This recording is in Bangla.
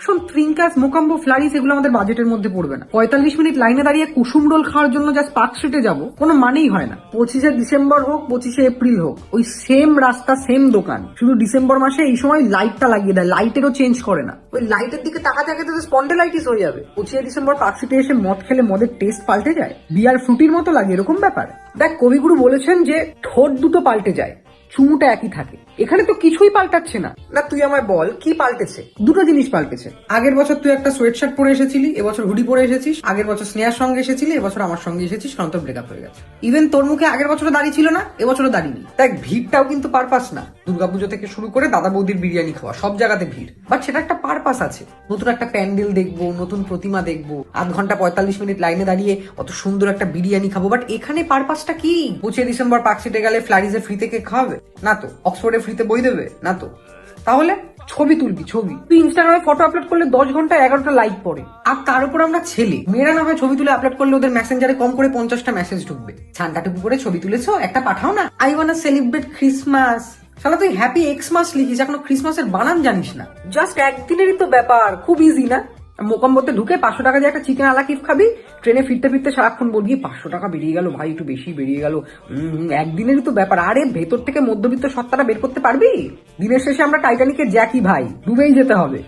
শোন, ট্রিঙ্কাস, মোকাম্বো, ফ্লারিস এগুলো আমাদের বাজেটের মধ্যে পড়বে না। 45 মিনিট লাইনে দাঁড়িয়ে কুসুম রোল খাওয়ার জন্য জাস্ট পার্ক স্ট্রিটে যাবো, কোনো মানেই হয় না। 25শে ডিসেম্বর হোক, 25শে এপ্রিল হোক, ওই সেম রাস্তা, সেম দোকান, শুধু ডিসেম্বর মাসে এই সময় লাইটটা লাগিয়ে দেয়, লাইটেরও চেঞ্জ করে না। ওই লাইটের দিকে তাকাতে তাকাতে তো স্পন্ডেলাইটিস হয়ে যাবে। 25শে ডিসেম্বর পার্ক স্ট্রিটে এসে মদ খেলে মদের টেস্ট পাল্টে যায়, বিয়ার ফ্রুটির মতো লাগে, এরকম ব্যাপার। দেখ, কবিগুরু বলেছেন যে ঠোঁট দুটো পাল্টে যায়, চুমুটা একই থাকে। এখানে তো কিছুই পাল্টাচ্ছে না। না, তুই আমায় বল কি পাল্টেছে? দুটো জিনিস পাল্টেছে। আগের বছর তুই একটা সোয়েট শার্ট পরে এসেছিলি, এবছর হুডি পরে এসেছিস। আগের বছর স্নেহার সঙ্গে এসেছিলি, এবছর আমার সঙ্গে এসেছিস, কারণ তোর ব্রেকআপ হয়ে গেছে। ইভেন তোর মুখে আগের বছরও দাড়ি ছিল না, এবছরও দাড়ি নেই। দেখ, ভিড়টাও কিন্তু পারপাস না। দুর্গাপুজো থেকে শুরু করে দাদা বৌদির বিরিয়ানি খাওয়া, সব জায়গাতে ভিড়, বাট সেটা একটা পারপাস আছে। নতুন একটা প্যান্ডেল দেখবো, নতুন প্রতিমা দেখবো, 8 ঘন্টা 45 মিনিট লাইনে দাঁড়িয়ে অত সুন্দর একটা বিরিয়ানি খাবো, বাট এখানে পারপাসটা কি? 25শে ডিসেম্বর পার্ক স্ট্রিটে গেলে ফ্লারিজে ফ্রিতে কেক খাওয়াবে না তো? অক্সফোর্ডে ফ্রিতে বই দেবে না তো? তাহলে ছবি তুলবি, ছবি তুই ইনস্টাগ্রামে ফটো আপলোড করলে 10 ঘন্টা 11টা লাইক পড়ে, আর তার উপর আমরা ছেলে মেয়েরা না হয় ছবি তুলে আপলোড করলে ওদের মেসেঞ্জারে কম করে 50টা মেসেজ ঢুকবে। ছানটা টুপি করে ছবি তুলেছো, একটা পাঠাও না। I ওয়ান্না celebrate Christmas. শালা তুই হ্যাপি এক্সমাস লিখিস, এখনো ক্রিসমাসের বানান জানিস না। জাস্ট একদিনেরই তো ব্যাপার, খুব ইজি না? মোকাম্বোতে ঢুকে 500 টাকা দিয়ে একটা চিকেন আলাকিফ খাবি, ট্রেনে ফিরতে ফিরতে সারাক্ষণ বলবি 500 টাকা বেরিয়ে গেল ভাই, একটু বেশি বেরিয়ে গেল। একদিনেরই তো ব্যাপার। আরে ভেতর থেকে মধ্যবিত্ত সত্তাটা বের করতে পারবি? দিনের শেষে আমরা টাইটানিকের জ্যাকি ভাই, ডুবেই যেতে হবে।